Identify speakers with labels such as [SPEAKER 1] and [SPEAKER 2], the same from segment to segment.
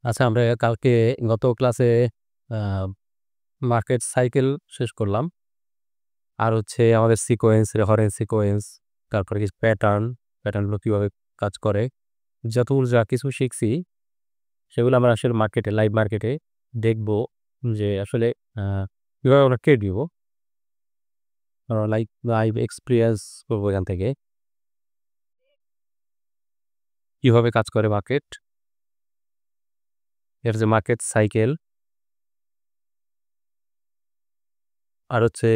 [SPEAKER 1] আচ্ছা, আমরা কালকে গত ক্লাসে মার্কেট সাইকেল শেষ করলাম। আর হচ্ছে আমাদের সিকোয়েন্স, রেফারেন্স সিকোয়েন্স, তারপরে কিছু প্যাটার্নগুলো কীভাবে কাজ করে, যতগুলো যা কিছু শিখছি সেগুলো আমরা আসলে লাইভ মার্কেটে দেখব যে আসলে কীভাবে আমরা ট্রেড দিব, লাইভ এক্সপিরিয়েন্স করবো এখান থেকে কীভাবে কাজ করে মার্কেট। এটা যে মার্কেট সাইকেল, আর হচ্ছে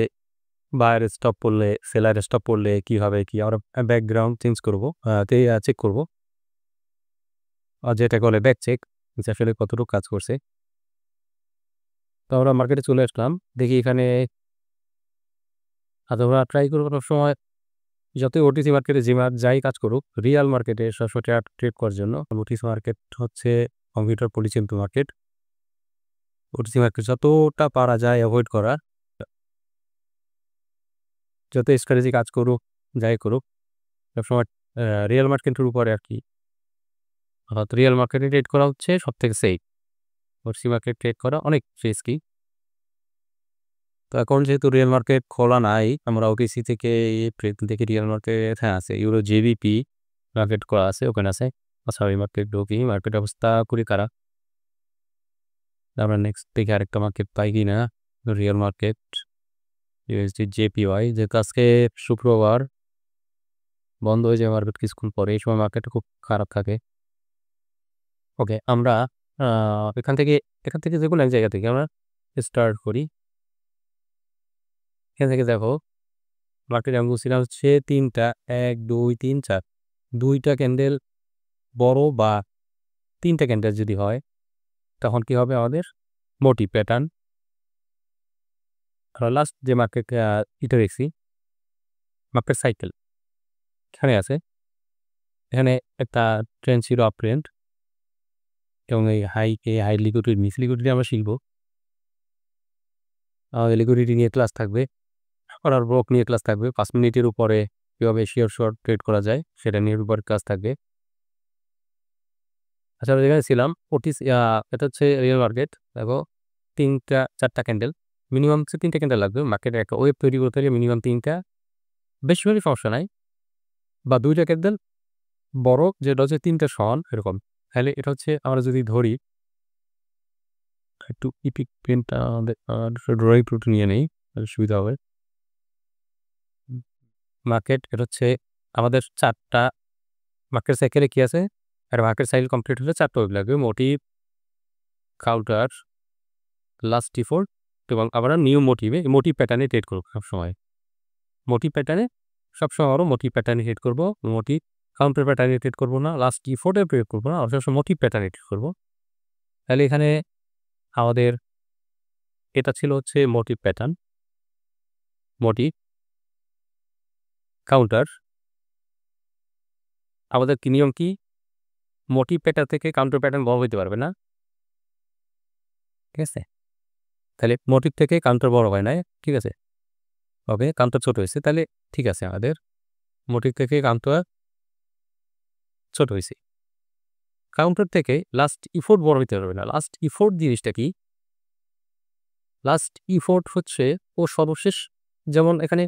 [SPEAKER 1] বায়ার স্টপ পড়লে, সেলার স্টপ পড়লে কীভাবে কি আমরা ব্যাকগ্রাউন্ড চেঞ্জ করবো, চেক করবো, যেটা বলে ব্যাক চেক, আসলে কতটুকু কাজ করছে। তো আমরা মার্কেটে চলে আসলাম, দেখি এখানে আমরা ট্রাই করবো সবসময় যতই ওটিসি মার্কেটে যাই কাজ করুক, রিয়াল মার্কেটে সবসময় ট্রেড করার জন্য। ওটিসি মার্কেট হচ্ছে কম্পিউটার পরিচালিত মার্কেট। ওটিসি মার্কেট যতটা পারা যায় অ্যাভয়েড করা, যত স্ট্র্যাটেজি কাজ করুক যাই করুক, সবসময় রিয়েল মার্কেটের উপরে আর কি, অর্থাৎ রিয়েল মার্কেটে ট্রেড করা হচ্ছে সব থেকে সেফ। ওটিসি মার্কেট ট্রেড করা অনেক রিস্কি। তো এখন যেহেতু রিয়েল মার্কেট খোলা নাই, আমরা ওটিসি থেকে রিয়েল মার্কেট আছে, ইউরো জেবিপি মার্কেট করা আছে, ওখানে আছে। আচ্ছা, ওই মার্কেট ঢুকি, মার্কেট অবস্থা খুবই খারাপ। আমরা নেক্সট দেখি আরেকটা মার্কেট পাই কি না। রিয়েল মার্কেট ইউএসডি জেপিওয়াই, যেহেতু আজকে শুক্রবার বন্ধ হয়ে যায় মার্কেট কিছুক্ষণ পরে, এই সময় মার্কেটটা খুব খারাপ থাকে। ওকে, আমরা এখান থেকে যে কোনো এক জায়গা থেকে আমরা স্টার্ট করি। এখান থেকে দেখো মার্কেট আমি বলছিলাম হচ্ছে 3টা, 1 2 3 4, 2টা ক্যান্ডেল বড় বা 3টা ক্যান্ডেল যদি হয়, তখন কি হবে আমাদের মোটিভ প্যাটার্ন। লাস্ট যে মার্কেট এটা দেখছি মার্কেট সাইকেল, এখানে আছে, এখানে একটা ট্রেন্ড ছিল আপ ট্রেন্ড, এবং এই হাই লিকুইডিটি, মিস লিকুইডিটি আমরা শিখবো। লিকুইডিটি নিয়ে ক্লাস থাকবে, আর ব্লক নিয়ে ক্লাস থাকবে। 5 মিনিটের উপরে কীভাবে শর্ট ট্রেড করা যায় সেটা নিয়ে উপর ক্লাস থাকবে। আচ্ছা, আমরা যেখানে ছিলাম এটা হচ্ছে রিয়েল মার্কেট। দেখো 4টা ক্যান্ডেল, মিনিমাম হচ্ছে 3টা ক্যান্ডেল লাগবে মার্কেটে একটা ওয়েব তৈরি করতে গেলে। মিনিমাম 3টা, বেশি হলে সমস্যা নাই, বা 2টা ক্যান্ডেল বড় যেটা হচ্ছে 3টা সমান এরকম। তাহলে এটা হচ্ছে আমরা যদি ধরি, একটু ইপিক পেনটা ড্রয়িং টুটু নিয়ে নেই, সুবিধা হবে। মার্কেট এটা হচ্ছে আমাদের 4টা মার্কেট সাইকেলে কি আছে, আর মার্কেট সাইকেল কমপ্লিট হলে 4টা ওয়েব লাগবে: মোটিভ, কাউন্টার, লাস্ট ডিফল্ট, এবং আমরা নিউ মোটিভ প্যাটার্নে ট্রেড করবো সবসময়। মোটিভ প্যাটার্নে সবসময় আমরা মোটিভ প্যাটার্নে ট্রেড করবো। মোটিভ কাউন্টার প্যাটার্নে ট্রেড করবো না, লাস্ট ডিফল্টে ট্রেড করবো না, আমরা সবসময় মোটিভ প্যাটার্নে ট্রেড করবো। তাহলে এখানে আমাদের এটা ছিল হচ্ছে মোটিভ প্যাটার্ন, মোটিভ কাউন্টার। আমাদের কি নিয়ম কি, মোটিভ প্যাটার্ন থেকে কাউন্টার প্যাটার্ন বড় হইতে পারবে না, ঠিক আছে? তাহলে মোটিভ থেকে কাউন্টার বড় হয় না, ঠিক আছে? ওকে, কাউন্টার ছোট হয়েছে, তাহলে ঠিক আছে। আমাদের মোটিভ থেকে কাউন্টার ছোট হয়েছে, কাউন্টার থেকে লাস্ট ইফোর্ট বড় হইতে পারবে না। লাস্ট ইফোর্ট জিনিসটা কি? লাস্ট ইফোর্ট হচ্ছে ও সর্বশেষ, যেমন এখানে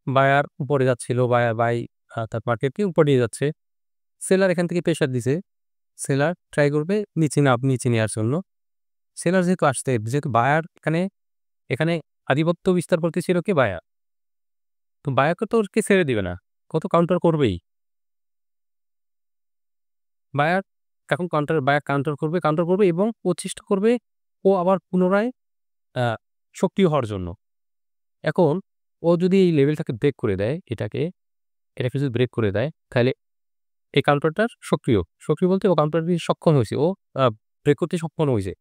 [SPEAKER 1] বায়ার উপরে যাচ্ছিল, বাই তার মার্কেটকে উপরে নিয়ে যাচ্ছে, সেলার এখান থেকে প্রেশার দিছে, সেলার ট্রাই করবে নিচে নেওয়ার জন্য। সেলার যেহেতু বায়ার এখানে আধিপত্য বিস্তার করতেছিল কি বায়ার, তো বায়ারকে তো ওকে ছেড়ে দিবে না, কত কাউন্টার করবেই। বায়ার কাউন্টার করবে এবং ও চেষ্টা করবে ও আবার পুনরায় সক্রিয় হওয়ার জন্য। এখন ও যদি এই লেভেলটাকে ব্রেক করে দেয়, এটাকে যদি ব্রেক করে দেয়, তাহলে এই কাউন্টারটার সক্রিয় বলতে ও কাউন্টার দিয়ে সক্ষম হয়েছে, ও ব্রেক করতে সক্ষম হয়েছে,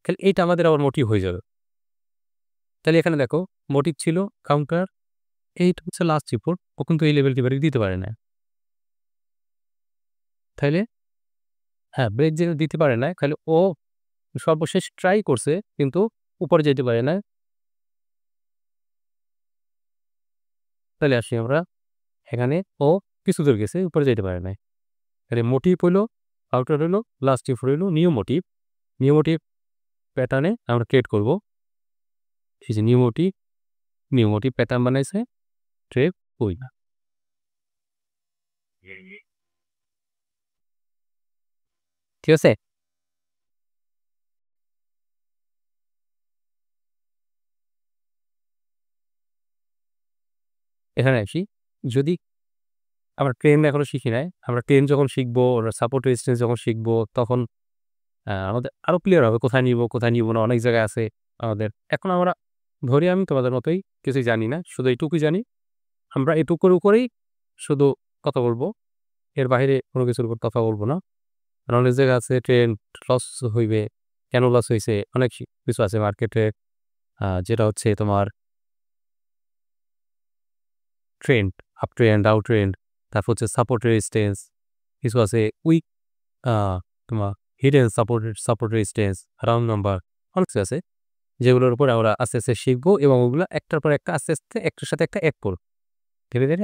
[SPEAKER 1] তাহলে এইটা আমাদের আবার মোটিভ হয়ে যাবে। তাহলে এখানে দেখো মোটিভ ছিল কাউন্টার, এইটা হচ্ছে লাস্ট রিপোর্ট, ও কিন্তু এই লেভেলটি ব্রেক দিতে পারে না। তাহলে ব্রেক যে দিতে পারে না, তাহলে ও সর্বশেষ ট্রাই করছে কিন্তু উপরে যেতে পারে না। তাহলে আসি আমরা এখানে, ও কিছু দূর গেছে, উপরে যেতে পারে না। তাহলে মোটিভ হইলো, কাউন্টার হইলো, লাস্ট রিপোর্ট হইলো নিউ মোটিভ। নিউমোটিভ প্যাটার্নে আমরা ট্রেড করব। এই যে নিউমোটিভ প্যাটার্ন বানাইছে, ট্রেড করি না। ঠিক আছে? এখানে আসি, যদি আমরা ট্রেন্ড এখনো শিখি নাই, আমরা ট্রেন্ড যখন শিখবো, সাপোর্ট রেজিস্ট্যান্স যখন শিখবো, তখন আমাদের আরো ক্লিয়ার হবে কোথায় নিব না। অনেক জায়গায় আছে আমাদের। এখন আমরা ধরি আমি তোমাদের মতোই কিছুই জানি না, শুধু এইটুকুই জানি। আমরা এটুকুর উপরেই শুধু কথা বলবো, এর বাইরে কোনো কিছুর উপর কথা বলবো না। কারণ অনেক জায়গা আছে ট্রেন্ড লস হইবে, কেন লস হইছে, অনেক কিছু আছে মার্কেটে, যেটা হচ্ছে তোমার trend, up trend, down trend, তারপর হচ্ছে সাপোর্ট রেজিস্ট্যান্স, কিছু আছে উইক, তোমার hidden support resistance, round number, অনেক কিছু আছে যেগুলোর উপর আমরা আস্তে আস্তে শিখবো এবং ওগুলো একটার পর একটা আস্তে আস্তে একটার সাথে একটা এক করবো, ধীরে ধীরে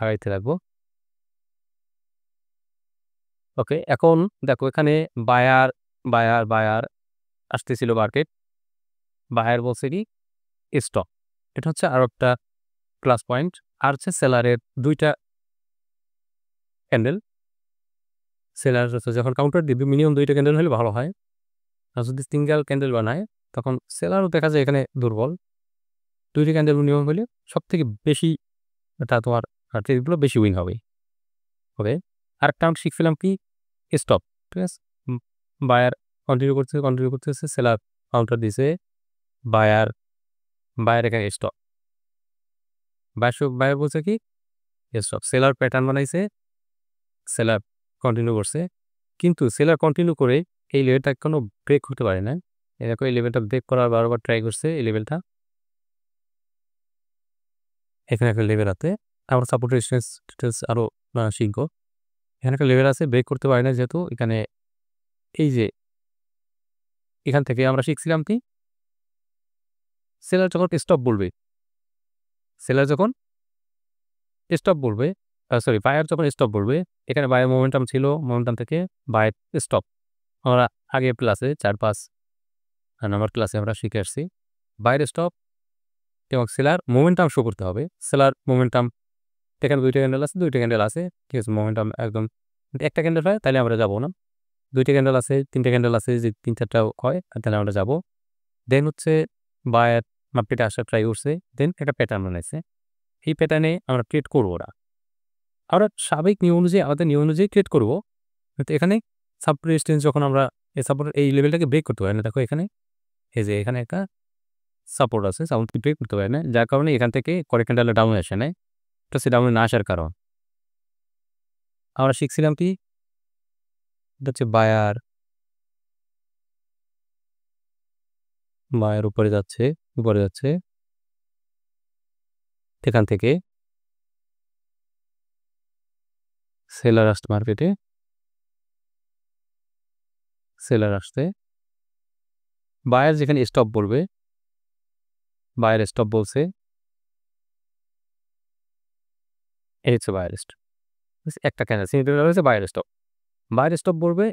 [SPEAKER 1] আগাইতে লাগবো। ওকে, এখন দেখো এখানে বায়ার বায়ার বায়ার আসতেছিল মার্কেট, বায়ার বলছে কি স্টপ, এটা হচ্ছে আরো একটা প্লাস পয়েন্ট। আর হচ্ছে সেলারের দুইটা ক্যান্ডেল, সেলার যখন কাউন্টার দিবে মিনিমাম দুইটা ক্যান্ডেল হলে ভালো হয়। আর যদি সিঙ্গেল ক্যান্ডেল বানায় তখন সেলারও দেখা যায় এখানে দুর্বল। দুইটা ক্যান্ডেল মিনিমাম হলে সব থেকে বেশি এটা তোমার ট্রেডগুলো বেশি উইন হবে। ওকে, আরেকটা আমি শিখছিলাম কি স্টপ, ঠিক আছে। বায়ার কন্টিনিউ করতেছে, সেলার কাউন্টার দিছে, বায়ার বায়ার এখানে স্টপ, বায়ার বলছে কি স্টপ, সেলার প্যাটার্ন বানাইছে, সেলার কন্টিনিউ করছে, কিন্তু সেলার কন্টিনিউ করে এই লেভেলটা কোনো ব্রেক হতে পারে না। এরকম এই লেভেলটা ব্রেক করার বারবার ট্রাই করছে, এই লেভেলটা এখানে একটা লেভেল আছে। আমরা সাপোর্ট রেজিস্ট্যান্স ডিটেলস আরও শিখবো। এখানে একটা লেভেল আছে, ব্রেক করতে পারে না, যেহেতু এখানে এই যে এখান থেকে আমরা শিখছিলাম কি সেলার যখন স্টপ বলবে, সেলার যখন স্টপ বলবে, সরি বায়ার যখন স্টপ বলবে, এখানে বায়ার মোমেন্টাম ছিল, মোমেন্টাম থেকে বায়ার স্টপ আমরা আগে ক্লাসে 4-5 নাম্বার ক্লাসে আমরা শিখে আসছি। বায়ার স্টপ এবং সেলার মোমেন্টাম শো করতে হবে। সেলার মোমেন্টাম, এখানে দুইটা ক্যান্ডেল আছে, ঠিক আছে। মোমেন্টাম একদম একটা ক্যান্ডেল হয় তাহলে আমরা যাবো না, দুইটা ক্যান্ডেল আছে, তিনটা ক্যান্ডেল আছে, যে 3-4টাও হয় তাহলে আমরা যাবো। দেন হচ্ছে বায়ার মার্কেটে আসার ট্রাই করছে, দেন একটা প্যাটার্ন বানাইছে, এই প্যাটার্নে আমরা ট্রেড করবো না। আমরা স্বাভাবিক নিয়ম অনুযায়ী আমাদের নিয়ম অনুযায়ী ট্রেড করবো, কিন্তু এখানে সাপোর্ট রেজিস্ট্যান্স যখন আমরা এই লেভেলটাকে ব্রেক করতে পারি না, দেখো এখানে এই যে এখানে একটা সাপোর্ট আছে, সাপোর্টকে ব্রেক করতে পারে না, যার কারণে এখান থেকে কয়েক ক্যান্ডেল ডাউনে আসে নাই। এটা হচ্ছে ডাউনে না আসার কারণ। আমরা শিখছিলাম কি এটা হচ্ছে বায়ার উপরে যাচ্ছে, এখান থেকে সেলার আসতে মার্কেটে, সেলার আসতে বায়ার যেখানে স্টপ বলবে, বায়ার স্টপ বলছে, এই হচ্ছে বায়ার স্টপ, একটা ক্যান্ডেল সিগন্যাল হয়েছে বায়ার স্টপ, বায়ার স্টপ বলবে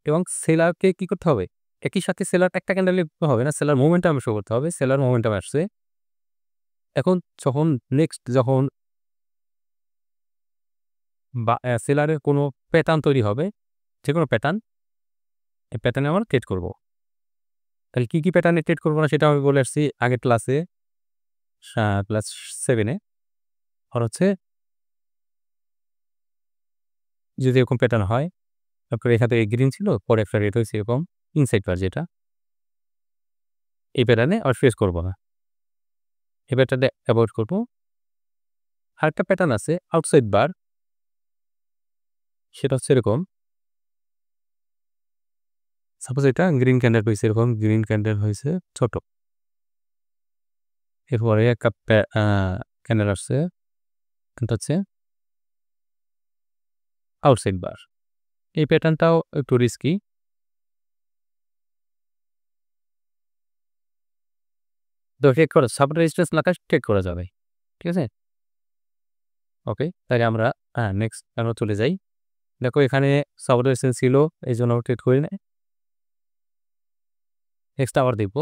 [SPEAKER 1] এবং সেলারকে কি করতে হবে, একই সাথে সেলার একটা ক্যান্ডেলে হবে না, সেলার মোমেন্টাম শো করতে হবে। সেলার মোমেন্টাম আসছে, এখন যখন নেক্সট যখন সেলারের কোনো প্যাটার্ন তৈরি হবে, যে কোনো প্যাটার্ন, এই প্যাটার্নে আমরা ট্রেড করব। তাহলে কী কী প্যাটার্নে ট্রেড করবো না সেটা আমি বলে আসছি আগের ক্লাসে, ক্লাস 7-এ। আর হচ্ছে যদি এরকম প্যাটার্ন হয়, তারপরে এখান থেকে গ্রিন ছিল, পরে একটা রেড হয়েছে এরকম ইনসাইড বার, যেটা এই প্যাটার্নে আর ফেস করবো না, এই প্যাটার্নে অ্যাভয়েড করবো। আরেকটা প্যাটার্ন আছে আউটসাইড বার, সেটা হচ্ছে এরকম, সাপোজ এটা গ্রিন ক্যান্ডেল হয়েছে, এরকম গ্রিন ক্যান্ডেল হয়েছে ছোট, এরপরে একটা ক্যান্ডেল আসছে, এটা হচ্ছে আউটসাইড বার। এই প্যাটার্নটাও একটু রিস্কি, তো ট্রেড করা সাপোর্ট রেজিস্ট্যান্স না ট্রেড করা যাবে, ঠিক আছে। ওকে, তাহলে আমরা নেক্সট আমরা চলে যাই। দেখো এখানে সাপোর্ট রেজিস্ট্যান্স ছিল, এই জন্য ট্রেড করি না। নেক্সট আবার দেখব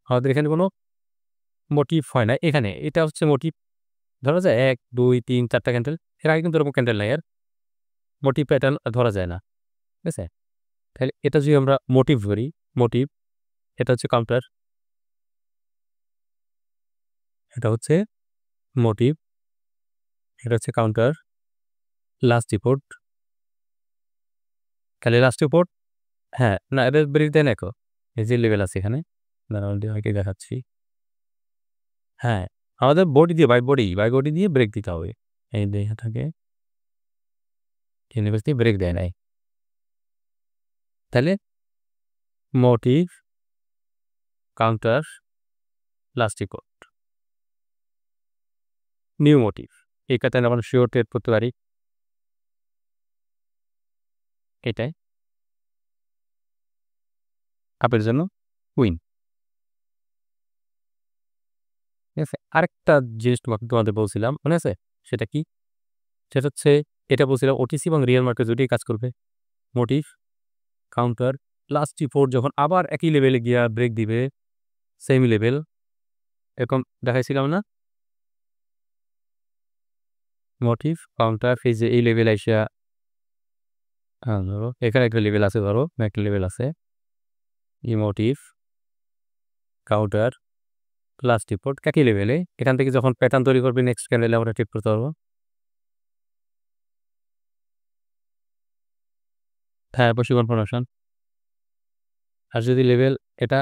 [SPEAKER 1] আমাদের এখানে কোনো মোটিভ হয় না এখানে এটা হচ্ছে মোটিভ ধরা যায় 1 2 3 4টা ক্যান্ডেল এর আগে কিন্তু এরকম ক্যান্ডেল নাই আর মোটিভ প্যাটার্ন ধরা যায় না ঠিক আছে তাহলে এটা যদি আমরা মোটিভ ধরি মোটিভ এটা হচ্ছে কাউন্টার এটা হচ্ছে মোটিভ এটা হচ্ছে কাউন্টার লাস্ট রিপোর্ট তাহলে লাস্ট রিপোর্ট হ্যাঁ না এটা ব্রেক দেয় না এই যে লেভেল আছে এখানে অলরেডি দেখাচ্ছি হ্যাঁ আমাদের বডি দিয়ে বাই বডি দিয়ে ব্রেক দিতে হবে এই দেখা থাকে ইউনিভার্সিটি ব্রেক দেয় নাই তাহলে motive counter last report new motive এই কাতারে আমরা শিওর ট্রেড করতে পারি এটাই আপের জন্য উইন ঠিক আছে আরেকটা জিনিস তোমাদের বলছিলাম মনে আছে সেটা কি সেটা হচ্ছে এটা বলছিলাম ওটিসি এবং রিয়েল মার্কেট দুটোই কাজ করবে মোটিভ কাউন্টার লাস্ট রিপোর্ট যখন আবার একই লেভেলে গিয়া ব্রেক দিবে সেম লেভেল এরকম দেখাইছিলাম না মোটিভ কাউন্টার এই যে এই লেভেল আইসা ধরো এখানে একটা লেভেল আছে ধরো একটা লেভেল আছে এই মোটিভ কাউন্টার লাস্ট রিপোর্ট একই লেভেলে এখান থেকে যখন প্যাটার্ন তৈরি করবে নেক্সট ক্যান্ডেলে আমরা ট্রেড করতে পারবো হ্যাঁ বসে কনফার্মেশন আর যদি লেভেল এটা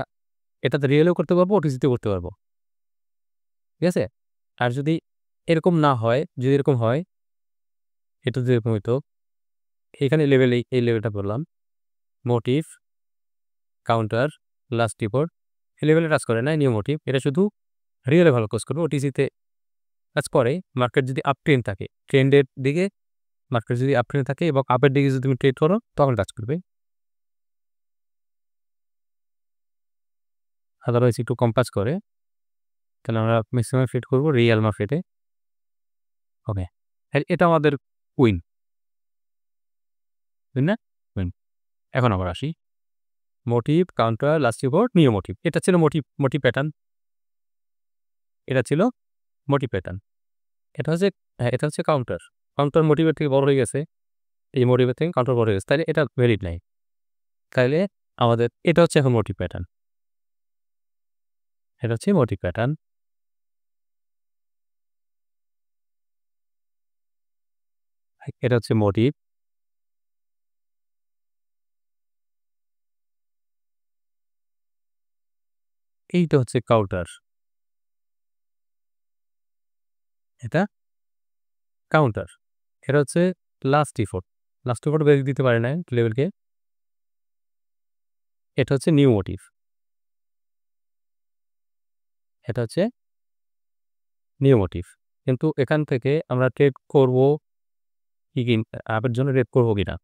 [SPEAKER 1] এটাতে রিয়েলেও করতে পারবো ওটিসিতেও করতে পারবো ঠিক আছে আর যদি এরকম না হয় যদি এরকম হয় এটা যদি এরকম হইতো এখানে লেভেল এই লেভেলটা বললাম মোটিভ কাউন্টার লাস্ট রিপোর্ট এই লেভেলে কাজ করে না নিউ মোটিভ এটা শুধু রিয়েলে ভালো কাজ করবে ওটিসিতে কাজ করে মার্কেট যদি আপ ট্রেন্ড থাকে ট্রেন্ডের দিকে মার্কেট যদি আপ ট্রেন্ড থাকে এবং আপের দিকে যদি তুমি ট্রেড করো তখন কাজ করবে আদারওয়াইজ একটু কম কাজ করে তাহলে আমরা ম্যাক্সিমাম ট্রেড করবো রিয়েল মার্কেটে ওকে এটা আমাদের উইন না উইন এখন আবার আসি motive counter last report new motive এটা ছিল মোটিভ প্যাটার্ন এটা ছিল মোটিভ প্যাটার্ন এটা হচ্ছে কাউন্টার কাউন্টার মোটিভের থেকে বড় হয়ে গেছে এই মোটিভের থেকে কাউন্টার বড় হয়ে গেছে তাহলে এটা ভ্যালিড নাই তাহলে আমাদের এটা হচ্ছে এখন মোটিভ প্যাটার্ন এটা হচ্ছে মোটিভ প্যাটার্ন এটা হচ্ছে মোটিভ এইটা হচ্ছে কাউন্টার এটা কাউন্টার এটা হচ্ছে লাস্ট রিপোর্ট ব্রেক দিতে পারে না লেভেলকে এটা হচ্ছে নিউ মোটিভ এটা হচ্ছে নিউ মোটিভ কিন্তু এখান থেকে আমরা ট্রেড করব কি আপের জন্য ট্রেড করবো কিনা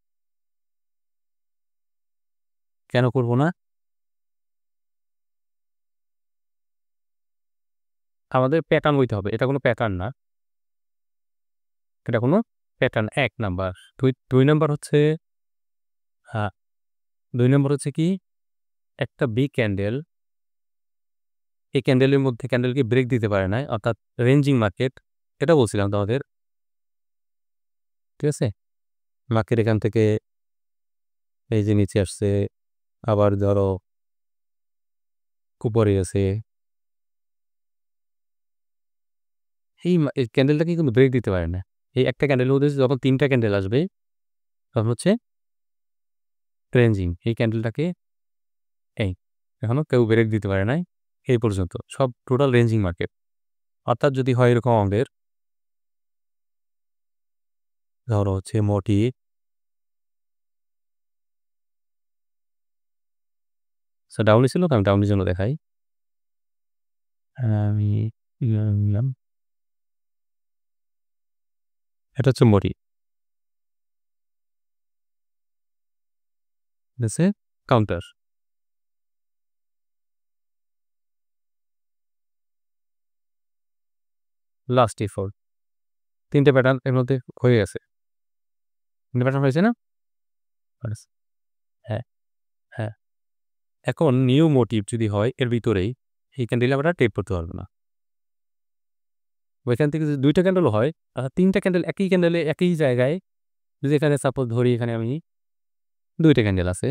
[SPEAKER 1] কেন করব না আমাদের প্যাটার্ন হইতে হবে এটা কোনো প্যাটার্ন না এটা কোনো প্যাটার্ন 1 নাম্বার 2 নাম্বার হচ্ছে হ্যাঁ 2 নাম্বার হচ্ছে কি একটা বিগ ক্যান্ডেল এই ক্যান্ডেলের মধ্যে ক্যান্ডেলকে ব্রেক দিতে পারে না অর্থাৎ রেঞ্জিং মার্কেট এটা বলছিলাম তোমাদের ঠিক আছে মার্কেট এখান থেকে এই যে নিচে আসছে আবার ধরো উপরে আছে এই ক্যান্ডেলটাকে কিন্তু ব্রেক দিতে পারে না এই একটা ক্যান্ডেলের মধ্যে যখন 3টা ক্যান্ডেল আসবে তখন হচ্ছে রেঞ্জিং এই ক্যান্ডেলটাকে এই এখনো কেউ ব্রেক দিতে পারে নাই এই পর্যন্ত সব টোটাল রেঞ্জিং মার্কেট অর্থাৎ যদি হয় এরকম আমাদের ধরো হচ্ছে মোটি ডাউনি ছিল আমি ডাউনের জন্য দেখাই আমি নিলাম এটা হচ্ছে মোটি কাউন্টার লাস্ট ইফোর্ট 3টে প্যাটার্ন এর মধ্যে হয়ে গেছে 3টে প্যাটার্ন হয়েছে না হ্যাঁ হ্যাঁ এখন নিউ মোটিভ যদি হয় এর ভিতরেই এই ক্যান্ডেলে আমরা ট্রেড করতে পারবো না। ওইখান থেকে যদি 2টা ক্যান্ডেল হয় 3টা ক্যান্ডেল একই ক্যান্ডেলে একই জায়গায় যদি এখানে সাপোজ ধরি এখানে আমি 2টা ক্যান্ডেল আছে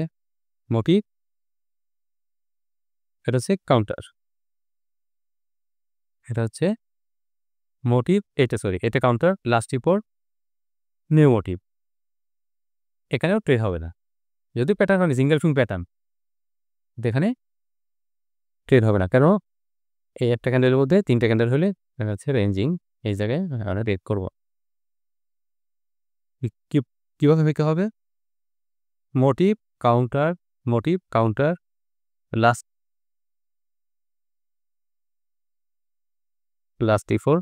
[SPEAKER 1] মোটিভ, এটা হচ্ছে কাউন্টার, এটা হচ্ছে মোটিভ, এটা counter, last report new motive. এখানেও ট্রেড হবে না যদি প্যাটার্ন হয় সিঙ্গেল সুইং প্যাটার্ন, এখানে ট্রেড হবে না। কেন? এই একটা ক্যান্ডেলের মধ্যে 3টা ক্যান্ডেল হলে দেখা যাচ্ছে রেঞ্জিং, এই জায়গায় আমরা ট্রেড করবো। কীভাবে পেতে হবে? Motive counter, motive counter, last টি4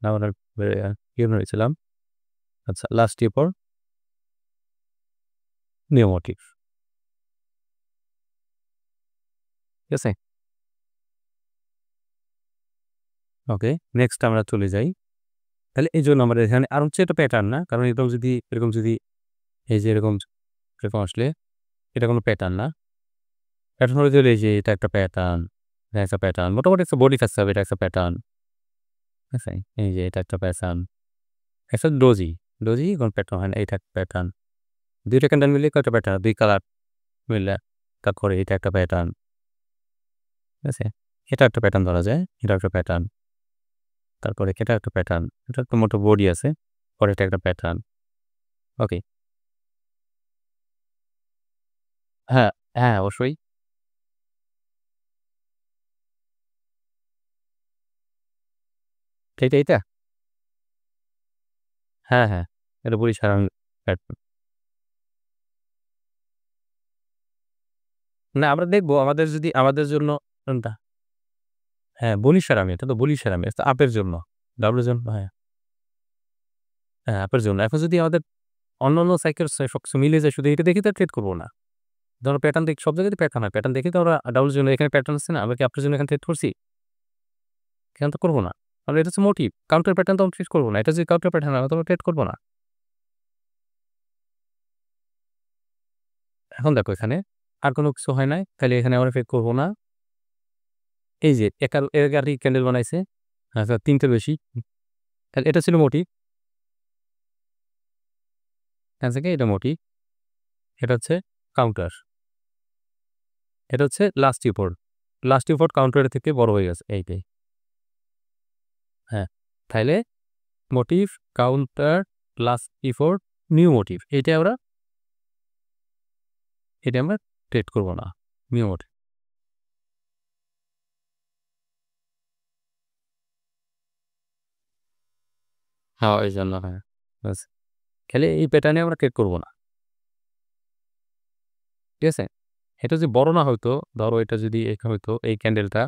[SPEAKER 1] আমরা কি হয়েছিলাম, আচ্ছা লাস্ট টি4 নিউ মোটিভ, ঠিক আছে। ওকে, নেক্সট আমরা চলে যাই। তাহলে এই জন্য আমরা এখানে আর হচ্ছে এটা প্যাটার্ন না, কারণ এরকম যদি এই যে এরকম আসলে এটা কোনো প্যাটার্ন না। প্যাটার্ন হলে চলে এই যে এটা একটা প্যাটার্ন, এটা একটা প্যাটার্ন, মোটামুটি একটা বডি থাকতে হবে, এটা একটা প্যাটার্ন, ঠিক আছে। এই যে এটা একটা প্যাটার্ন, একটা ডোজি কোনো প্যাটার্ন হয় না, এটা একটা প্যাটার্ন। 2টা ক্যান্ডেল মিলে একটা প্যাটার্ন, 2 কালার মিললে তারপরে এটা একটা প্যাটার্ন, ঠিক আছে। এটা একটা প্যাটার্ন ধরা যায়, এটা একটা প্যাটার্ন, তারপরে এটা একটা প্যাটার্ন, এটা একটা মোটো বডি আছে, পরে এটা একটা প্যাটার্ন। ওকে, হ্যাঁ, হ্যাঁ অবশ্যই। এইটা? হ্যাঁ, হ্যাঁ। এটা বলি সারাং প্যাটার্ন। না আমরা দেখব আমাদের জন্য কোনটা? হ্যাঁ, বলি সারামি, এটা তো বলি সারামি, এটা তো আপের জন্য। ডাবলের জন্য হ্যাঁ, হ্যাঁ আপের জন্য। এখন যদি আমাদের অন্যান্য সাইকেল সবকিছু মিলে যায় শুধু এটা দেখে তো ট্রেড করব না। ধরো প্যাটার্ন দেখি, সব জায়গাতে প্যাটার্ন হয়। প্যাটার্ন দেখে তো আমরা ডাবলের জন্য এখানে প্যাটার্ন আছে না? আমরা কি আপের জন্য এখানে ট্রেড করছি? এখানে তো করব না। কারণ এটা হচ্ছে মোটিভ। কাউন্টার প্যাটার্ন তো আমরা ট্রেড করব না। এটা যদি কাউন্টার প্যাটার্ন হয় আমরা তো ট্রেড করব না। এখন দেখো এখানে আর কোনো কিছু হয় নাই। তাহলে এখানে আমরা ট্রেড করব না। এই যে এগারোটি ক্যান্ডেল বানাইছে। আচ্ছা ৩ টের বেশি। তাহলে এটা ছিল মোটিভ। এখান থেকে এটা মোটিভ। এটা হচ্ছে কাউন্টার। এটা হচ্ছে লাস্ট রিপোর্ট। লাস্ট রিপোর্ট কাউন্টারের থেকে বড় হয়ে গেছে এইটাই। হ্যাঁ, তাইলে motive, counter, last report, new motive. এটা আমরা ট্রেড করব না। New motive. হ্যাঁ, এইজন্য হ্যাঁ। ব্যাস। খালি এই প্যাটার্নে আমরা ট্রেড করব না। ঠিক আছে? এটা যদি বড় না হইতো, ধরো এটা যদি হইতো এই ক্যান্ডেলটা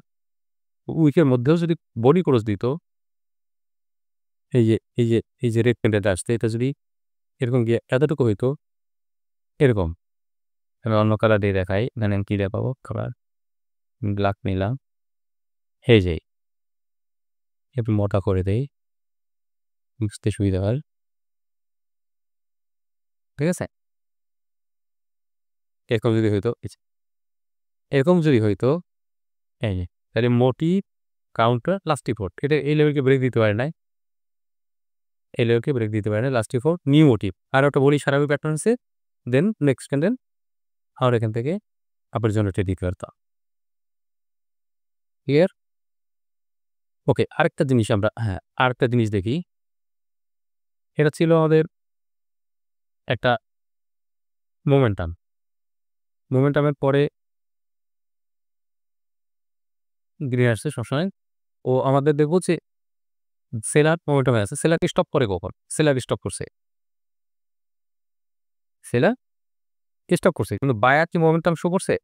[SPEAKER 1] উইকের মধ্যেও যদি বডি ক্রস দিত, এই যে রেড ক্যান্ডেলটা আসছে, এটা যদি এরকম গিয়ে এতটুকু হইতো, এরকম। আমি অন্য কালার দিয়ে দেখাই, মানে আমি কি দেখাবো কালার, ব্ল্যাক নিলাম, এই যে একটু মোটা করে দেই, বুঝতে সুবিধা হয়। ঠিক আছে? এরকম যদি হইতো, এরকম যদি হইতো, এই যে তাহলে মোটিভ, কাউন্টার, লাস্ট রিপোর্ট, এটা এই লেভেলকে ব্রেক দিতে পারে নাই, এই লেভেলকে ব্রেক দিতে পারে না। লাস্ট রিপোর্ট, নিউ মোটিভ, আর একটা বলি সারাবি প্যাটার্ন আছে, দেন নেক্সট ক্যান্ডেল আর এখান থেকে আপের জন্য ট্রেড দিতে পারতাম। ক্লিয়ার? ওকে, আরেকটা জিনিস আমরা, হ্যাঁ আরেকটা জিনিস দেখি। এটা ছিল আমাদের একটা মোমেন্টাম। মোমেন্টামের পরে গ্রিন আসছে সবসময়। ও আমাদের দেখবো যে সেলার মোমেন্টামে আছে। সেলারকে স্টপ করে কখন? সেলার স্টপ করছে। সেলার স্টপ করছে। কিন্তু বায়ার কি মোমেন্টাম শো করছে?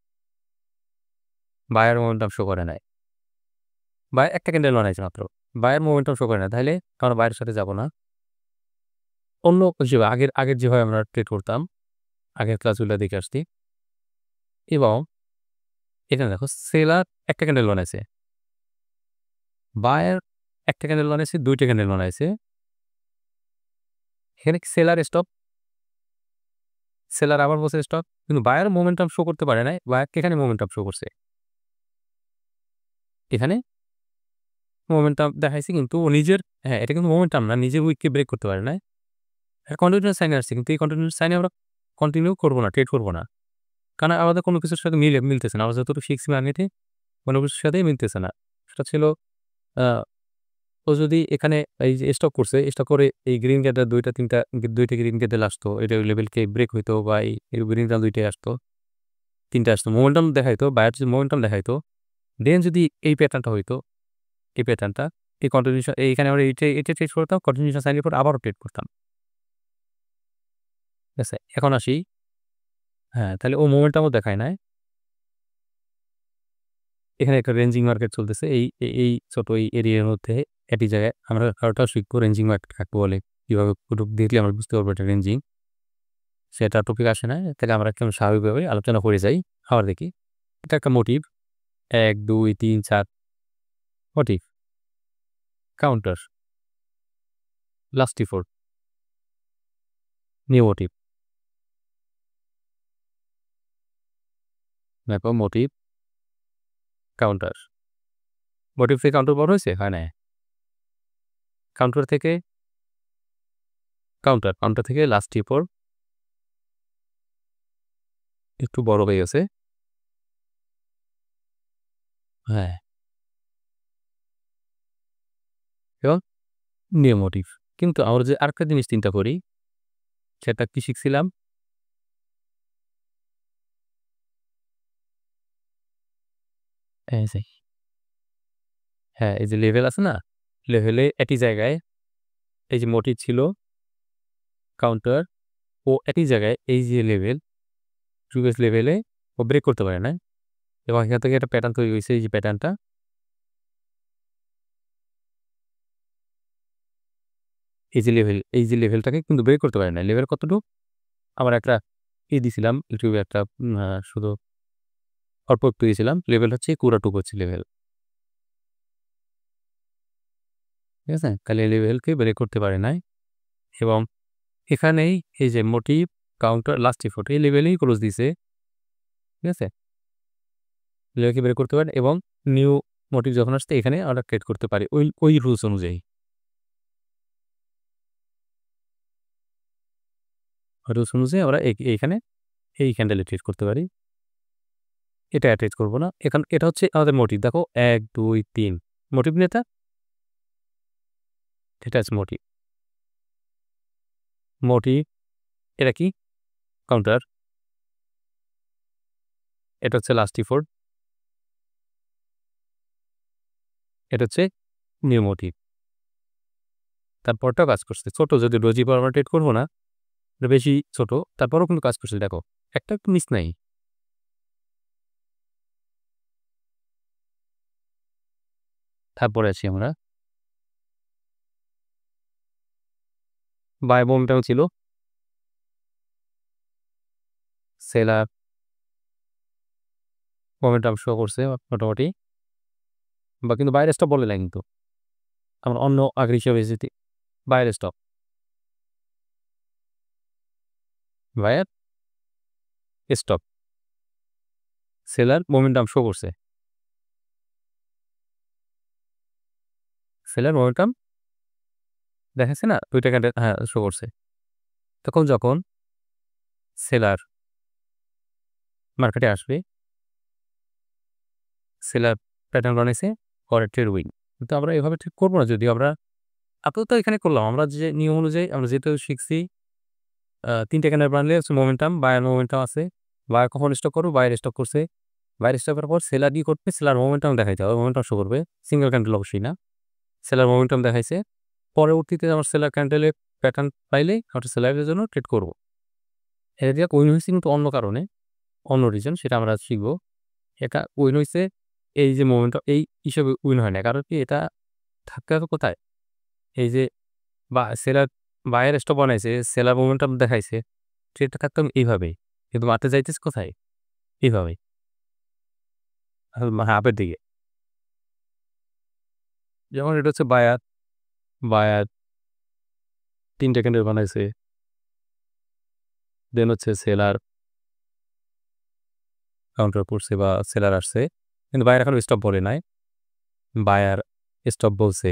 [SPEAKER 1] বায়ার মোমেন্টাম শো করে নাই। বায়ার একটা ক্যান্ডেল বানাইছে মাত্র। বায়ার মোমেন্টাম শো করে না। তাইলে আমরা বায়ের সাথে যাব না। অন্য হিসেবে আগের যেভাবে আমরা ট্রেড করতাম, আগের ক্লাসগুলো দেখে আসছি। এবং এখানে দেখো সেলার একটা ক্যান্ডেল বানাইছে। বায়ার একটা ক্যান্ডেল বানাইছে, 2টা ক্যান্ডেল বানাইছে। এখানে সেলার স্টপ, সেলার আবার বলছে স্টপ, কিন্তু বায়ার মোমেন্টাম শো করতে পারে নাই। বায়ারকে এখানে মোমেন্টাম শো করছে। এখানে মোমেন্টাম দেখাইছে কিন্তু ও নিজের এটা কিন্তু মোমেন্টাম না, নিজের উইককে ব্রেক করতে পারে নাই। কন্টিনিউয়াস সাইনে আসছে, কিন্তু এই কন্টিনিউয়াস সাইনে আমরা কন্টিনিউ করব না, ট্রেড করব না। কারণ আমাদের কোনো কিছুর সাথে মিলতেছে না। আমরা যতটুকু শিখছি মার্কেটে কোনো কিছুর সাথেই মিলতেছে না। সেটা ছিল আ ও যদি এখানে এই যে স্টক করছে, স্টক করে এই গ্রিন ক্যান্ডেল ২ টা ৩ টা ২ টা গ্রিন ক্যান্ডেল আসতো। এটা ওই লেভেলকে ব্রেক হইতো বা এই গ্রিন ক্যান্ডেল ২ টাই আসতো, ৩ টা আসতো। মোমেন্টাম দেখাইতো, বায়ার যদি মোমেন্টাম দেখাইতো, দেন যদি এই প্যাটার্নটা হইতো, এই প্যাটার্নটা, এই কন্টিনিউশন এইখানে আমরা এটা ট্রেড করতাম, কন্টিনিউশন সাইনের পর আবারও ট্রেড করতাম। ঠিক আছে? এখন আসি, তাহলে ও মোমেন্টামও দেখায় নাই। এখানে একটা রেঞ্জিং মার্কেট চলতেছে। এই ছোট এই এরিয়ার মধ্যে একই জায়গায় আমরা আরেকটাও শিখবো রেঞ্জিং মার্কেট কাকে বলে, কিভাবে দেখলে আমরা বুঝতে পারবো এটা রেঞ্জিং। সেটা টপিক আসে না। তাহলে আমরা একদম স্বাভাবিকভাবে আলোচনা করে যাই। আবার দেখি। এটা একটা motive ১, ২, ৩, ৪ motive, counter, last T four, new motive. দেখো মোটিভ, কাউন্টার। মোটিভ থেকে কাউন্টার বড় হয়েছে? হয় নাই। কাউন্টার থেকে কাউন্টার থেকে লাস্ট টিফোর একটু বড় হয়ে গেছে। হ্যাঁ, এবং নিউ মোটিভ। কিন্তু আমরা যে আরেকটা জিনিস চিন্তা করি, সেটা কি শিখছিলাম? এই যে এই যে লেভেল আছে না? লেভেলে একই জায়গায় এই যে মোটিভ ছিল, কাউন্টার, ও একই জায়গায় এই যে লেভেল, প্রিভিয়াস লেভেলে ও ব্রেক করতে পারে নাই। এবং এখান থেকে একটা প্যাটার্ন তৈরি হইছে, এই যে প্যাটার্নটা। এই যে লেভেলটাকে কিন্তু ব্রেক করতে পারে নাই। লেভেল কতটুক? আমার একটা দিছিলাম ইউটিউবে একটা শুধু অল্প একটু দিয়েছিলাম। লেভেল হচ্ছে পুরাটুক হচ্ছে লেভেল। ঠিক আছে? তাহলে এই লেভেলকে ব্রেক করতে পারে নাই এবং এখানেই এই যে মোটিভ, কাউন্টার, লাস্ট টিফোর এই লেভেলেই ক্লোজ দিছে। ঠিক আছে? লেভেলকে ব্রেক করতে পারে এবং নিউ মোটিভ যখন আসছে এখানে আমরা ট্রেড করতে পারি ওই রুলস অনুযায়ী। রুলস অনুযায়ী আমরা এইখানে এই ক্যান্ডেলে ট্রেড করতে পারি। এটা ট্রেড করব না। এটা হচ্ছে আমাদের মোটিভ। দেখো ১, ২, ৩ মোটিভ না এটা? এটা হচ্ছে মোটিভ। মোটিভ, এটা কি? কাউন্টার। এটা হচ্ছে লাস্ট টিফোর। এটা হচ্ছে নিউ মোটিভ। তারপরটাও কাজ করছে। ছোট যদি ডোজি পাওয়ার আমরা ট্রেড করব না, এটা বেশি ছোট, তারপরেও কিন্তু কাজ করছে দেখো। একটা একটু মিস নাই। তারপরে আসি আমরা। বায় মোমেন্টাম ছিল, সেলার মোমেন্টাম শো করছে মোটামুটি, বা কিন্তু বাইরের স্টপ বলে নাই কিন্তু। আমরা অন্য আগের হিসাবে যদি বাইরের stop, buyer stop, seller momentum show করছে। সেলার মোমেন্টাম দেখাচ্ছে না? ২ টা ক্যান্ডেল শো করছে। তখন যখন সেলার মার্কেটে আসবে, সেলার প্যাটার্ন বানাইছে করেক্টেড উইন। কিন্তু আমরা এভাবে ঠিক করব না, যদিও আমরা আপাতত এখানে করলাম। আমরা যে নিয়ম অনুযায়ী আমরা যেহেতু শিখছি ৩ টা ক্যান্ডেল বানালে হচ্ছে মোমেন্টাম, বায়ার মোমেন্টাম আছে। বায়ার কখন স্টক করবে? বায়ার স্টক করছে। বায়ার স্টকের পর সেলার কি করবে? সেলার মোমেন্টাম দেখাইতে হবে। মোমেন্টাম শো করবে। সিঙ্গেল ক্যান্ডেল অবশ্যই না। সেলার মোমেন্টাম দেখাইছে। পরবর্তীতে আমার সেলার ক্যান্ডেলের প্যাটার্ন পাইলেই আমরা সেলারের জন্য ট্রেড করব। এটা দিয়ে উইন হইছে কিন্তু অন্য কারণে, অন্য রিজন, সেটা আমরা শিখব। এটা উইন হইছে এই যে মোমেন্টাম এই হিসাবে উইন হয় না। কারণ কি এটা থাকতে হবে কোথায়? এই যে সেলার বায়ার স্টপ বানাইছে, সেলার মোমেন্টাম দেখাইছে। ট্রেডটা থাকতাম এইভাবেই। কিন্তু মারতে যাইতেছে কোথায়? এইভাবে। হাফের দিকে। যেমন এটা হচ্ছে বায়ার, বায়ার ৩ টা ক্যান্ডেল বানাইছে। দেন হচ্ছে সেলার কাউন্টার পড়ছে বা সেলার আসছে, কিন্তু বায়ার এখনো স্টপ বলে নাই। বায়ার স্টপ বলছে,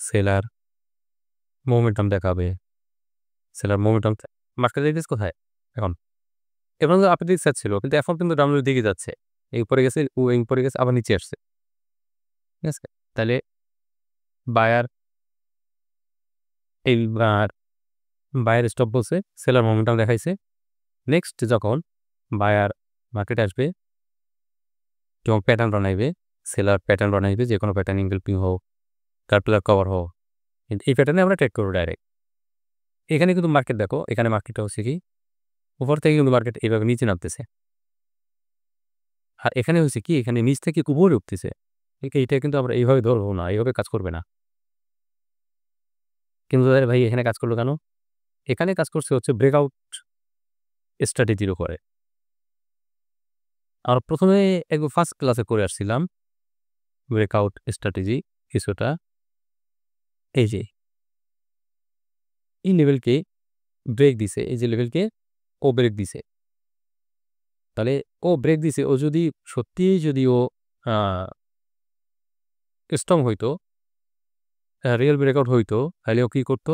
[SPEAKER 1] সেলার মোমেন্টাম দেখাবে, সেলার মোমেন্টাম মার্কেট রেডিস কোথায় এখন? এখন তো আপনি দিক ছিল, কিন্তু এখন কিন্তু ডাউনের দিকে যাচ্ছে। এই উপরে গেছে, এই উপরে গেছে, আবার নিচে আসছে। ঠিক আছে? তাহলে বায়ার এই বায়ার স্টপ বলছে, সেলার মোমেন্টাম দেখাইছে। নেক্সট যখন বায়ার মার্কেটে আসবে, যখন প্যাটার্ন বানাইবে, সেলার প্যাটার্ন বানাইবে, যে কোনো প্যাটার্ন ইনভেলপিং হোক, কার্পেলার কভার হোক, এই প্যাটার্নে আমরা ট্রেড করবো ডাইরেক্ট। এখানে কিন্তু মার্কেট দেখো, এখানে মার্কেটটা হচ্ছে কি উপর থেকে কিন্তু মার্কেট এইভাবে নিচে নামতেছে, আর এখানে হচ্ছে কি এখানে নিচ থেকে উপরে উঠতেছে। এইটা কিন্তু আমরা এইভাবে ধরবো না, এইভাবে কাজ করবে না। কিন্তু ভাই এখানে কাজ করলো কেন? এখানে কাজ করছে হচ্ছে ব্রেকআউট স্ট্র্যাটেজির উপরে। আমরা প্রথমে একদম ফার্স্ট ক্লাসে করে আসছিলাম ব্রেকআউট স্ট্র্যাটেজি কিছুটা। এই যে এই লেভেলকে ব্রেক দিছে, এই যে লেভেলকে ও ব্রেক দিছে, তাহলে ও ব্রেক দিছে, ও যদি সত্যিই যদি ও স্ট্রং হইতো, রিয়েল ব্রেকআউট হইতো, তাহলে ও কী করতো?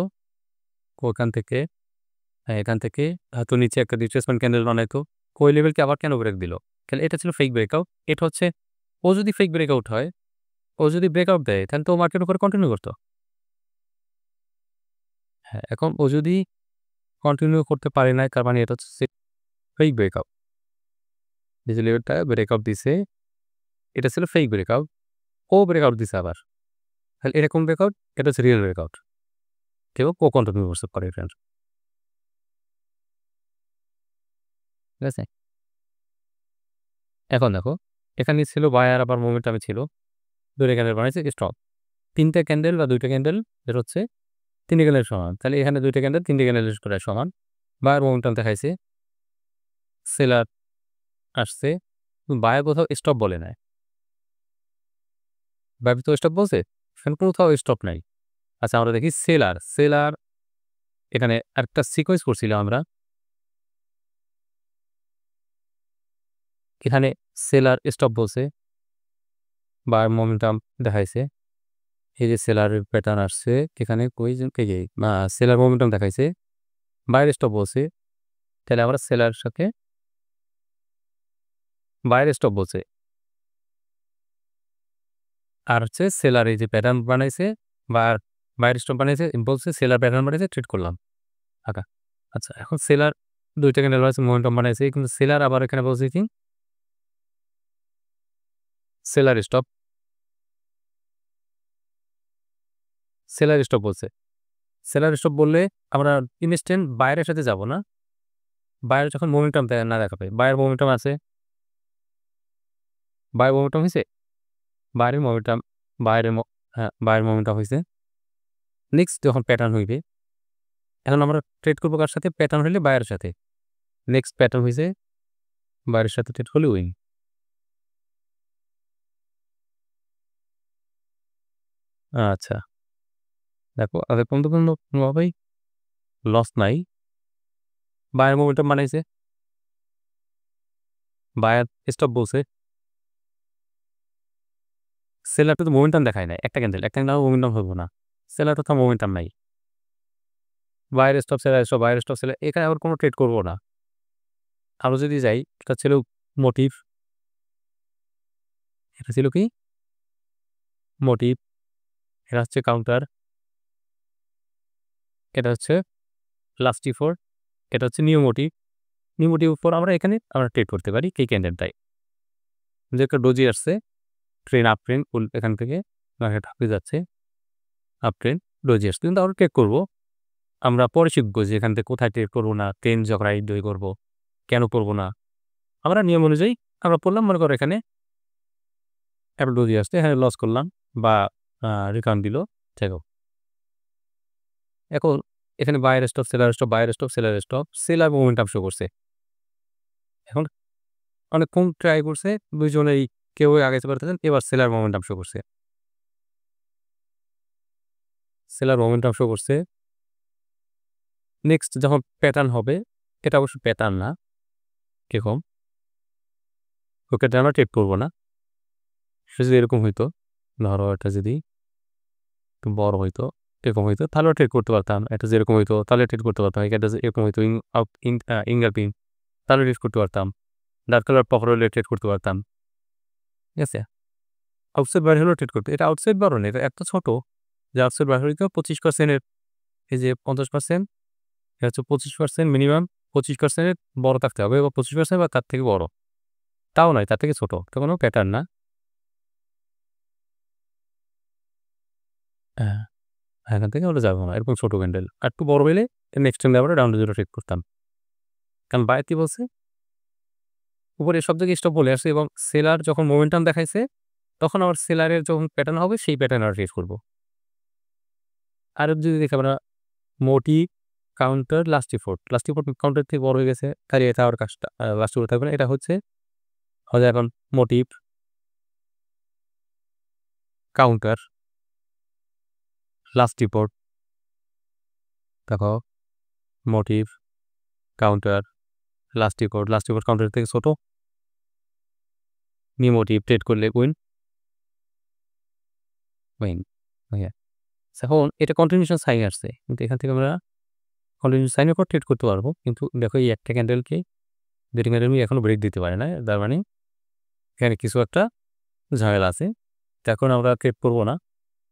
[SPEAKER 1] ওখান থেকে এখান থেকে হয়তো নিচে একটা রিট্রেসমেন্ট ক্যান্ডেল বানাইতো, ওই লেভেলকে আবার কেন ব্রেক দিল? তাহলে এটা ছিল ফেক ব্রেকআউট। এটা হচ্ছে ও যদি ফেক ব্রেকআউট হয়, ও যদি ব্রেকআউট দেয়, তাহলে তো ও মার্কেট উপরে কন্টিনিউ করতো। হ্যাঁ, এখন ও যদি কন্টিনিউ করতে পারে নাই, তার মানে এটা হচ্ছে ফেক ব্রেকআউট। যে লেভেলটা ব্রেকআউট দিছে, এটা ছিল ফেক ব্রেকআউট। ও ব্রেকআউট দিছে আবার, তাহলে এটা কোন ব্রেকআউট? এটা হচ্ছে রিয়েল ব্রেকআউট। কেউ ও কন্টিনিউ করতে পারে এটা। ঠিক আছে? এখন দেখো, এখানে ছিল বায়ার, আবার মোমেন্টামে ছিল, ২টা ক্যান্ডেল বানাইছে স্টপ। ৩টা ক্যান্ডেল বা ২টা ক্যান্ডেল এর হচ্ছে ৩ ক্যান্ডেল সমান। তাহলে এখানে ২টা ক্যান্ডেল ৩টে ক্যান্ডেলের করে সমান। বায়ার মোমেন্টাম দেখাইছে, সেলার আসছে, বায়ার কোথাও স্টপ বলে নাই। বায়ার তো স্টপ বলছে, এখানে কোথাও স্টপ নাই। আচ্ছা, আমরা দেখি সেলার। সেলার এখানে একটা সিকোয়েন্স করছিলাম আমরা, এখানে সেলার স্টপ বলছে, বায়ার মোমেন্টাম দেখাইছে। এই যে সেলারের প্যাটার্ন আসছে, এখানে কই যে সেলার মোমেন্টাম দেখাইছে, বায়ার স্টপ বলছে, তাহলে আমরা সেলারের সাথে বায়ার স্টপ বলছে, আর হচ্ছে সেলার এই যে প্যাটার্ন বানাইছে, বায়ার বায়ার স্টপ বানাইছে, বলছে সেলার প্যাটার্ন বানাইছে, ট্রেড করলাম। আচ্ছা, আচ্ছা, এখন সেলার ২টা ক্যান্ডেল বানাইছে, মোমেন্টাম বানাইছে, কিন্তু সেলার আবার এখানে বলছে কি সেলার স্টপ, সেলার স্টপ বলছে। সেলার স্টপ বললে আমরা ইনস্ট্যান্ট বায়ারের সাথে যাব না। বায়ার যখন মোমেন্টাম না দেখাবে, বায়ার মোমেন্টাম আছে, বায়ার মোমেন্টাম হইছে, বায়ারের মোমেন্টাম, হ্যাঁ, বায়ার মোমেন্টাম হইছে। নেক্সট যখন প্যাটার্ন হইবে, এখন আমরা ট্রেড করবো কার সাথে? প্যাটার্ন হইলে বায়ারের সাথে। নেক্সট প্যাটার্ন হইছে, বায়ারের সাথে ট্রেড হলে উইন। আচ্ছা, দেখো আগে পর্যন্ত কোনোভাবেই লস নাই। বায়ার মোমেন্টাম বানাইছে, বায়ার স্টপ বলছে, সেলারটা তো মোমেন্টাম দেখায় নাই। একটা ক্যান্ডেল, একটা ক্যান্ডেল মোমেন্টাম হবো না, সেলারটা তো মোমেন্টাম নাই। Buyer stop, seller stop, buyer stop, seller, এখানে আবার কোনো ট্রেড করবো না। আরও যদি যাই, এটা ছিল মোটিভ, এটা ছিল কি মোটিভ, এটা হচ্ছে কাউন্টার, এটা হচ্ছে লাস্ট টি4, এটা হচ্ছে নিউ মোটিভ। নিউ মোটিভ উপর আমরা এখানে আমরা ট্রেড করতে পারি এই ক্যান্ডেলটাই। যে একটা ডোজি আসছে, ট্রেন আপ ট্রেন, এখান থেকে মার্কেট আপে যাচ্ছে, আপ ট্রেন ডোজি আসছে, কিন্তু আমরা ট্রেড করবো। আমরা পরে শিখবো যে এখান থেকে কোথায় ট্রেড করবো না, ট্রেন যখন আইডই করবো, কেন করবো না। আমরা নিয়ম অনুযায়ী আমরা পড়লাম, মনে করো এখানে একটা ডোজি আসছে, এখানে লস করলাম বা রিটার্ন দিল, দেখো এখন এখানে buyer stop, seller stop, buyer stop, seller stop, seller momentum show করছে। এখন অনেকক্ষণ ট্রাই করছে, দুইজনেই কেউ আগাইতে পারতেছেন, এবার সেলার মোমেন্টাম শো করছে, সেলার মোমেন্টাম শো করছে, নেক্সট যখন প্যাটার্ন হবে, এটা অবশ্য প্যাটার্ন না, কিরকম ওকে আমরা ট্রেড করবো না। সে যদি এরকম হইতো, ধরো এটা যদি একটু বড় হইতো, এরকম হইতো, তাহলেও ট্রেড করতে পারতাম। এটা যেরকম হইতো তাহলে ট্রেড করতে পারতাম। এটা এরকম হইতো ইঙ্গারপিন, তাহলে ট্রেড করতে পারতাম। ডার্ক কালার পকর হলে ট্রেড করতে পারতাম। ঠিক আছে, আউটসাইড বার হলেও ট্রেড করতে, এটা আউটসাইড বারও না, এটা এত ছোট যে আউটসাইড বার হইতো 25%-এর, এই যে 50%, এটা হচ্ছে 25% মিনিমাম, 25%-এর বড় থাকতে হবে বা 25% বা তার থেকে বড়, তাও নয়, তার থেকে ছোট, তো কোনো প্যাটার্ন না। হ্যাঁ, এখান থেকে আমরা যাবো না, এরকম ছোট ক্যান্ডেল আর একটু বড় হইলে নেক্সট টাইম আবার ডাউন দুটো ট্রেড করতাম। কারণ বায়ার কি বলছে, উপরে সব জায়গায় স্টপ বলে আসছে এবং সেলার যখন মোমেন্টাম দেখাইছে তখন আবার সেলারের যখন প্যাটার্ন হবে সেই প্যাটার্ন আমরা ট্রেড করবো। আর যদি দেখি আমরা motive counter last report counter থেকে বড় হয়ে গেছে, তাহলে এটা আর কাজটা লাস্ট রিপোর্ট থাকবে না। এটা হচ্ছে হয়তো এখন মোটিভ কাউন্টার লাস্ট রিপোর্ট, দেখো motive counter last report counter থেকে ছোট, নি মোটিভ ট্রেড করলে উইন। এখন এটা কন্টিনিউশন সাইন আসছে, কিন্তু এখান থেকে আমরা কন্টিনিউশন সাইনের পর ট্রেড করতে পারবো। কিন্তু দেখো এই একটা ক্যান্ডেলকে দুটি ক্যান্ডেল এখনো ব্রেক দিতে পারে না, তার মানে এখানে কিছু একটা ঝামেলা আছে, এখন আমরা ট্রেড করবো না।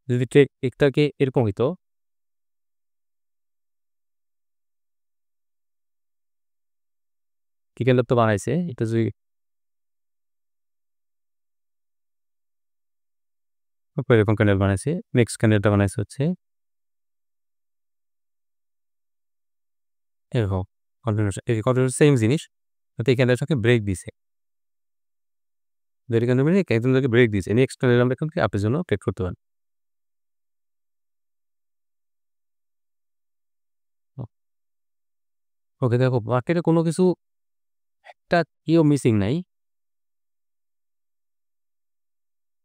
[SPEAKER 1] যদি ট্রেড একটাকে এরকম হইতো, কি ক্যান্ডেল তো বানাইছে, এটা যদি এরকম ক্যান্ডেল বানাইছে, নেক্সট ক্যান্ডেলটা বানাইছে হচ্ছে এরকম কন্টিনিউশন, এই কন্টিনিউশন সেম জিনিস, কিন্তু এই ক্যান্ডেলটাকে ব্রেক দিছে, দুটি ক্যান্ডেল মিলে ক্যান্ডেলটাকে ব্রেক দিছে, নেক্সট ক্যান্ডেল আমরা এখন আপনার জন্য ট্রেড করতে পারেন। ওকে, দেখো মার্কেটে কোনো কিছু একটা কিও মিসিং নাই।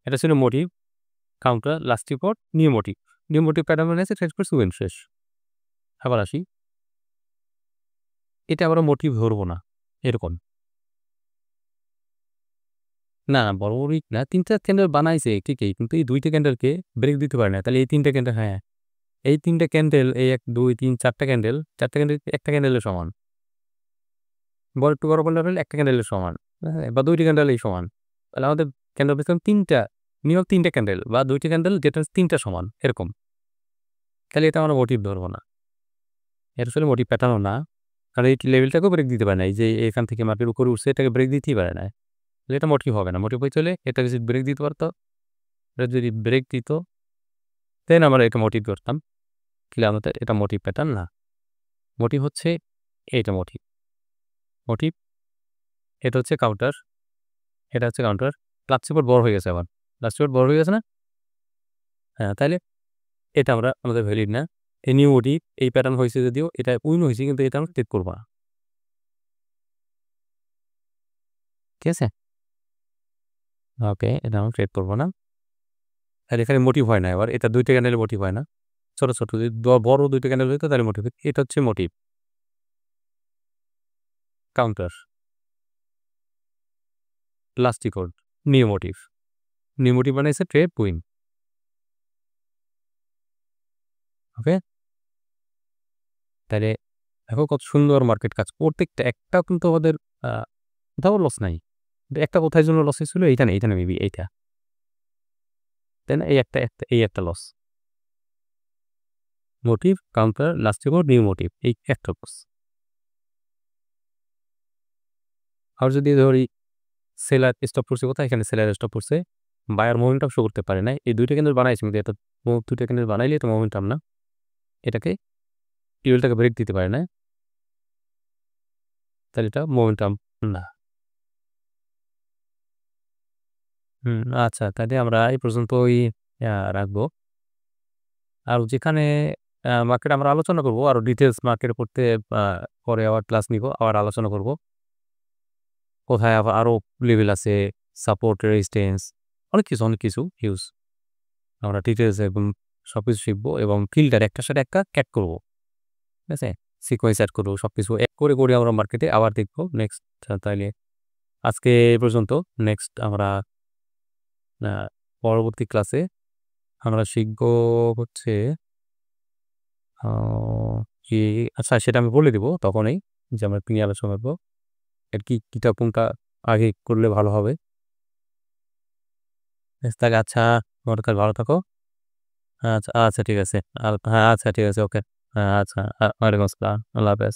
[SPEAKER 1] এটা ছিল motive counter last report new motive pattern বানিয়েছে, ট্রেড করছে উইন, শেষ। আবার আসি, এটা আমরা মোটিভ ধরবো না এরকম, না না বড় বড়ই না, 3টা ক্যান্ডেল বানাইছে ঠিকই, কিন্তু এই 2টা ক্যান্ডেলকে ব্রেক দিতে পারে না। তাহলে এই 3টা ক্যান্ডেল, হ্যাঁ এই 3টা ক্যান্ডেল, এই 1 2 3 4টা ক্যান্ডেল, 4টা ক্যান্ডেল একটা ক্যান্ডেলের সমান, বড় একটু বড় বললে একটা ক্যান্ডেলের সমান, হ্যাঁ, বা 2টি ক্যান্ডেলই সমান। তাহলে আমাদের ক্যান্ডেল পেয়েছিলাম 3টা, মিনিমাম 3টা ক্যান্ডেল বা 2টি ক্যান্ডেল যেটা 3টা সমান এরকম, তাহলে এটা আমরা মোটিভ ধরবো না, এটা আসলে মোটিভ প্যাটার্নও না। কারণ এই লেভেলটাকেও ব্রেক দিতে পারে না, এই যে এখান থেকে মার্কেট উপরে উঠছে এটাকে ব্রেক দিতেই পারে না, তাহলে এটা মোটিভ হবে না। মোটিভ হয়ে চলে এটাকে যদি ব্রেক দিতে পারতো, এটা যদি ব্রেক দিত দেন আমরা এটা মোটিভ ধরতাম, তাহলে আমাদের এটা মোটিভ প্যাটার্ন না। মোটিভ হচ্ছে এইটা মোটিভ, এটা হচ্ছে কাউন্টার, এটা হচ্ছে কাউন্টার, লাস্ট রিপোর্ট বড় হয়ে গেছে, আবার লাস্ট রিপোর্ট বড় হয়ে গেছে না, হ্যাঁ, তাহলে এটা আমরা আমাদের ভ্যালিড না। এই নিউ মোটিভ এই প্যাটার্ন হয়েছে, যদিও এটা উইন হয়েছে, কিন্তু এটা আমরা ট্রেড করবো না, ঠিক আছে। ওকে, এটা আমরা ট্রেড করবো না। আর এখানে মোটিভ হয় না, এবার এটা 2টা ক্যান্ডেলের মোটিভ হয় না, ছোট ছোট যদি বড় 2টা ক্যান্ডেল হইতো তাহলে মোটিভ, এটা হচ্ছে motive counter last report new motive বানাইছে ট্রেড উইন। ওকে, তাহলে দেখো কত সুন্দর মার্কেট কাজ, প্রত্যেকটা একটা কিন্তু আমাদের কোথাও লস নাই, একটা কোথায় জন্য লস হয়েছিল, এইটা না, এইটা না, মেবি এইটা, তাই না, এই একটা loss, motive counter last report new motive, এই একটা লস। আর যদি ধরি সেলার স্টপ করছে কোথায়, এখানে সেলার স্টপ করছে, বায়ার মোমেন্টাম শো করতে পারে না, এই 2টা ক্যান্ডেল বানাইছে, কিন্তু এটা 2টা ক্যান্ডেল বানাইলে এটা মোমেন্টাম না, এটাকে টিউলটাকে ব্রেক দিতে পারে না, তাহলে এটা মোমেন্টাম না। আচ্ছা, তাহলে আমরা এই পর্যন্তই রাখবো। আর যেখানে মার্কেট আমরা আলোচনা করবো, আরও ডিটেলস মার্কেট পড়তে পরে আবার ক্লাস নিব, আবার আলোচনা করব কোথায় আবার আরও লেভেল আছে, সাপোর্ট রেজিস্ট্যান্স, অনেক কিছু হিউজ, আমরা ডিটেলস এবং সব কিছু শিখবো এবং ফিল্টার একটার সাথে একটা ক্যাট করবো, ঠিক আছে। সিকোয়েন্স এড করব। সবকিছু এক করে আমরা মার্কেটে আবার দেখব নেক্সট। তাইলে আজকে এই পর্যন্ত। নেক্সট আমরা আ পরবর্তী ক্লাসে আমরা শিখব হচ্ছে আ কি আচ্ছা সেটা আমি বলে দিব তখনই যে আমরা কি নিয়ে আলোচনা করব। এর কিটা কোনটা আগে করলে ভালো হবে। আচ্ছা, তোমার কাছে ভালো থাকো। আচ্ছা, আচ্ছা ঠিক আছে। হ্যাঁ, আচ্ছা ঠিক আছে। ওকে। হ্যাঁ, আচ্ছা। ওয়ালাইকুম আসসালাম। আল্লাহ হাফেজ।